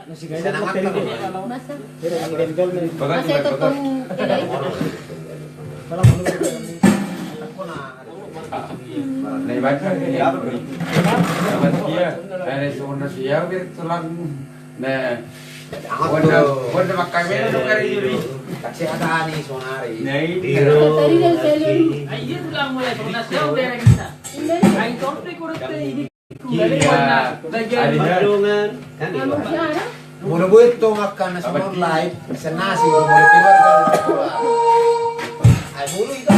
Nasi gaya materi dia kalau Masa? dia yang dendol nih. Masa itu pun ini? Kalau mau Này bác ơi, cái nhà rồi. Bên kia, đây xuống nó xíu biết tulang nè. Quân pakai mana tu kali ini? Kesehatan nih sonari. Nih, Tadi dan sekalian. Ayo pulang mulai donasi biar kita. Ayo konflik urut ini. iya. Bandungan kan di Kamu luar. siapa? Mula buat tu makan nasi online, nasi nasi, mula keluar dari luar. Ay mulu itu